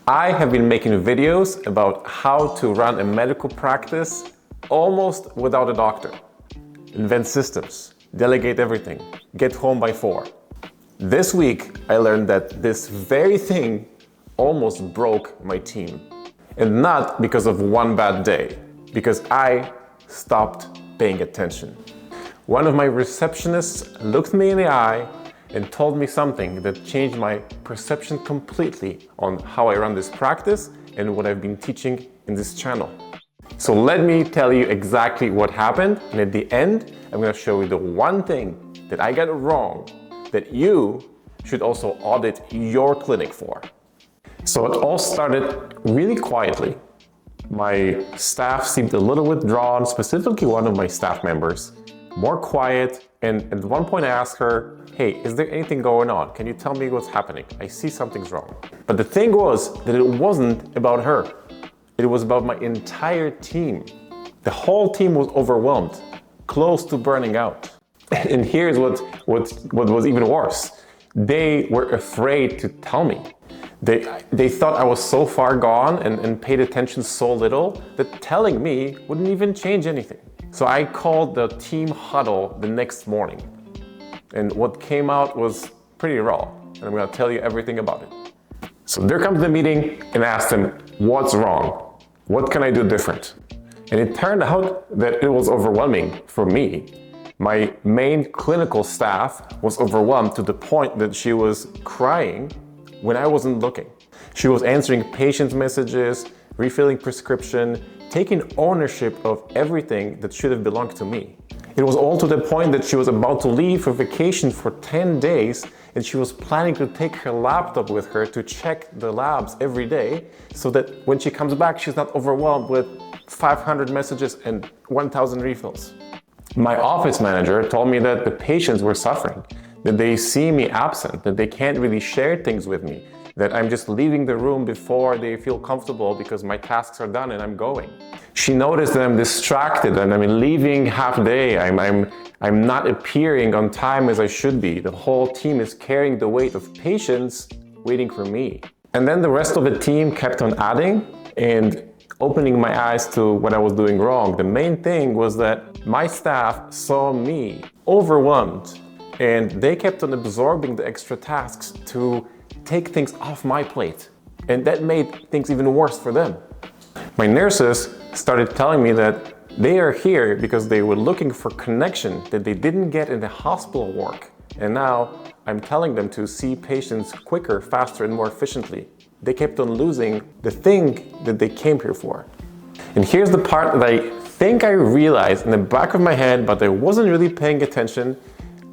I have been making videos about how to run a medical practice almost without a doctor. Invent systems, delegate everything, get home by 4. This week, I learned that this very thing almost broke my team. And not because of one bad day, because I stopped paying attention. One of my receptionists looked me in the eye and told me something that changed my perception completely on how I run this practice and what I've been teaching in this channel. So let me tell you exactly what happened, and at the end, I'm going to show you the one thing that I got wrong that you should also audit your clinic for. So it all started really quietly. My staff seemed a little withdrawn, specifically one of my staff members, more quiet, and at one point I asked her, hey, is there anything going on? Can you tell me what's happening? I see something's wrong. But the thing was that it wasn't about her. It was about my entire team. The whole team was overwhelmed, close to burning out. And here's what was even worse. They were afraid to tell me. They thought I was so far gone and paid attention so little that telling me wouldn't even change anything. So I called the team huddle the next morning. And what came out was pretty raw. And I'm going to tell you everything about it. So there comes the meeting and I asked them, what's wrong? What can I do different? And it turned out that it was overwhelming for me. My main clinical staff was overwhelmed to the point that she was crying when I wasn't looking. She was answering patient messages, refilling prescription, taking ownership of everything that should have belonged to me. It was all to the point that she was about to leave for vacation for 10 days and she was planning to take her laptop with her to check the labs every day so that when she comes back, she's not overwhelmed with 500 messages and 1,000 refills. My office manager told me that the patients were suffering, that they see me absent, that they can't really share things with me, that I'm just leaving the room before they feel comfortable because my tasks are done and I'm going. She noticed that I'm distracted and I'm leaving half day. I'm not appearing on time as I should be. The whole team is carrying the weight of patients waiting for me. And then the rest of the team kept on adding and opening my eyes to what I was doing wrong. The main thing was that my staff saw me overwhelmed and they kept on absorbing the extra tasks to take things off my plate. And that made things even worse for them. My nurses started telling me that they are here because they were looking for connection that they didn't get in the hospital work. And now I'm telling them to see patients quicker, faster, and more efficiently. They kept on losing the thing that they came here for. And here's the part that I think I realized in the back of my head, but I wasn't really paying attention.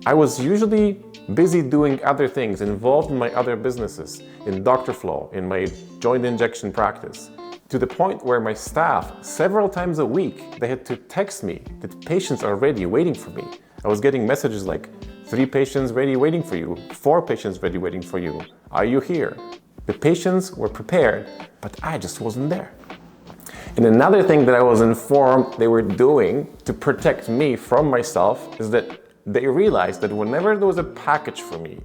I was usually busy doing other things, involved in my other businesses, in doctorflow, in my joint injection practice, to the point where my staff, several times a week, they had to text me that patients are ready, waiting for me. I was getting messages like, 3 patients ready, waiting for you, 4 patients ready, waiting for you. Are you here? The patients were prepared, but I just wasn't there. And another thing that I was informed they were doing to protect me from myself is that they realized that whenever there was a package for me,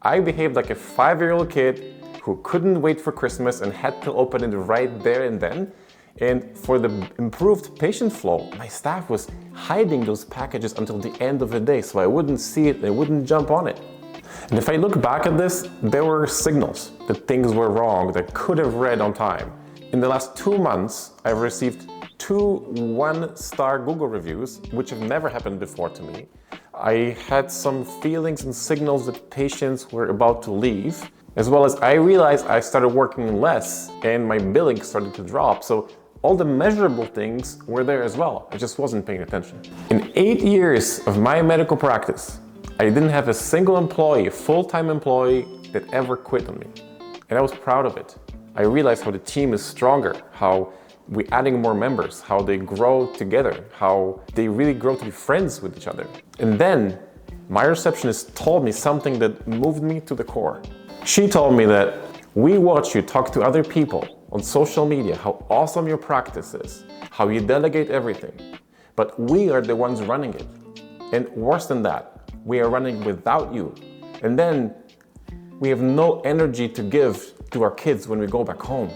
I behaved like a 5-year-old kid who couldn't wait for Christmas and had to open it right there and then. And for the improved patient flow, my staff was hiding those packages until the end of the day so I wouldn't see it and I wouldn't jump on it. And if I look back at this, there were signals that things were wrong that I could have read on time. In the last 2 months, I've received 2 1-star Google reviews, which have never happened before to me. I had some feelings and signals that patients were about to leave, as well as I realized I started working less and my billing started to drop. So all the measurable things were there as well. I just wasn't paying attention. In 8 years of my medical practice, I didn't have a single employee, a full-time employee, that ever quit on me. And I was proud of it. I realized how the team is stronger, how we're adding more members, how they grow together, how they really grow to be friends with each other. And then my receptionist told me something that moved me to the core. She told me that we watch you talk to other people on social media, how awesome your practice is, how you delegate everything, but we are the ones running it. And worse than that, we are running without you. And then we have no energy to give to our kids when we go back home.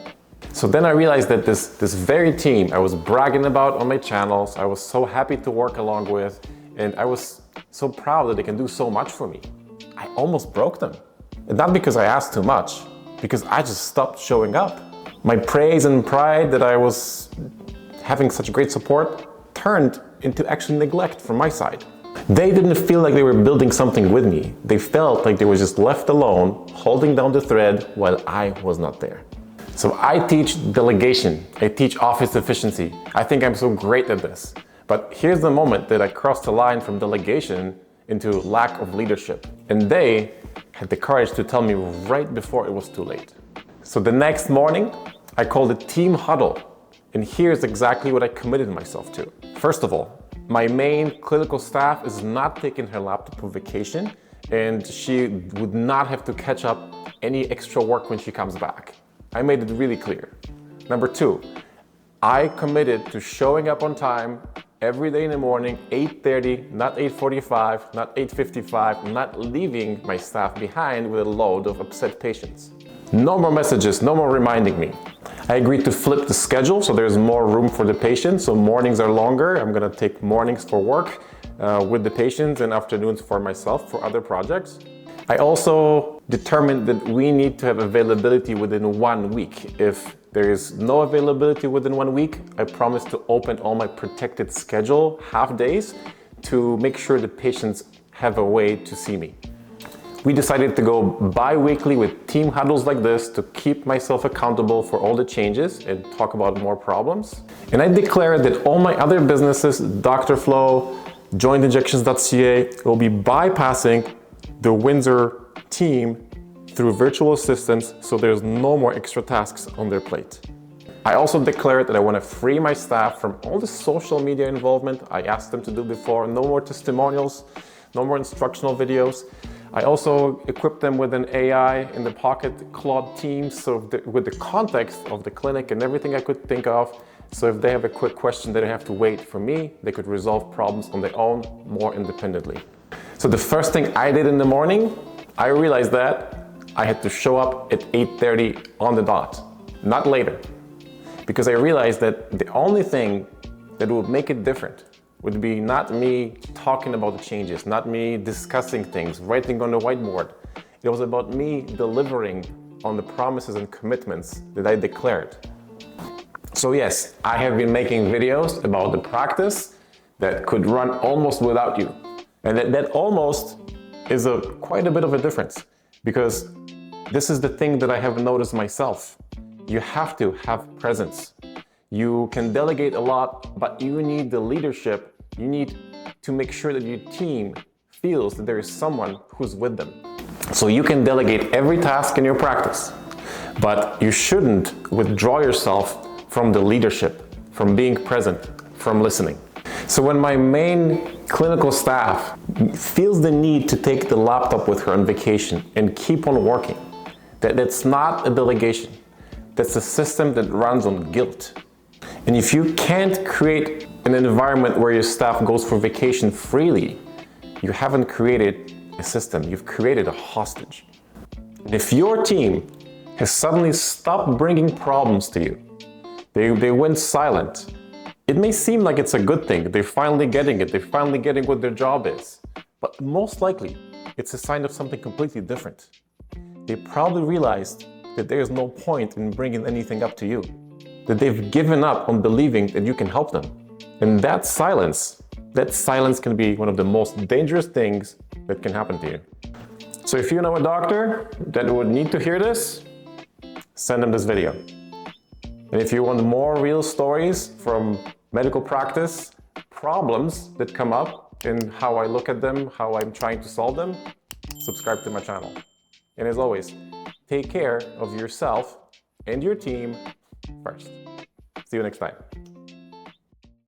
So then I realized that this very team I was bragging about on my channels, I was so happy to work along with, and I was so proud that they can do so much for me. I almost broke them. And not because I asked too much, because I just stopped showing up. My praise and pride that I was having such great support turned into actually neglect from my side. They didn't feel like they were building something with me. They felt like they were just left alone, holding down the thread while I was not there. So I teach delegation, I teach office efficiency. I think I'm so great at this. But here's the moment that I crossed the line from delegation into lack of leadership. And they had the courage to tell me right before it was too late. So the next morning, I called a team huddle. And here's exactly what I committed myself to. First of all, my main clinical staff is not taking her laptop for vacation, and she would not have to catch up any extra work when she comes back. I made it really clear. Number two, I committed to showing up on time every day in the morning, 8:30, not 8:45, not 8:55, not leaving my staff behind with a load of upset patients. No more messages, no more reminding me. I agreed to flip the schedule so there's more room for the patients, so mornings are longer. I'm gonna take mornings for work with the patients and afternoons for myself for other projects. I also determined that we need to have availability within 1 week. If there is no availability within 1 week, I promise to open all my protected schedule half days to make sure the patients have a way to see me. We decided to go bi-weekly with team huddles like this to keep myself accountable for all the changes and talk about more problems. And I declared that all my other businesses, doctorflow, jointinjections.ca, will be bypassing the Windsor team through virtual assistants, so there's no more extra tasks on their plate. I also declared that I want to free my staff from all the social media involvement I asked them to do before. No more testimonials, no more instructional videos. I also equipped them with an AI in the pocket Claude team, so with the context of the clinic and everything I could think of, so if they have a quick question, they don't have to wait for me. They could resolve problems on their own more independently. So the first thing I did in the morning, I realized that I had to show up at 8:30 on the dot, not later. Because I realized that the only thing that would make it different would be not me talking about the changes, not me discussing things, writing on the whiteboard. It was about me delivering on the promises and commitments that I declared. So yes, I have been making videos about the practice that could run almost without you. And that almost is quite a bit of a difference, because this is the thing that I have noticed myself. You have to have presence. You can delegate a lot, but you need the leadership. You need to make sure that your team feels that there is someone who's with them. So you can delegate every task in your practice, but you shouldn't withdraw yourself from the leadership, from being present, from listening. So when my main clinical staff feels the need to take the laptop with her on vacation and keep on working, that's not a delegation. That's a system that runs on guilt. And if you can't create an environment where your staff goes for vacation freely, you haven't created a system, you've created a hostage. And if your team has suddenly stopped bringing problems to you, they went silent, it may seem like it's a good thing, they're finally getting it, they're finally getting what their job is. But most likely, it's a sign of something completely different. They probably realized that there is no point in bringing anything up to you, that they've given up on believing that you can help them. And that silence can be one of the most dangerous things that can happen to you. So if you know a doctor that would need to hear this, send them this video. And if you want more real stories from medical practice, problems that come up and how I look at them, how I'm trying to solve them, subscribe to my channel. And as always, take care of yourself and your team first. See you next time.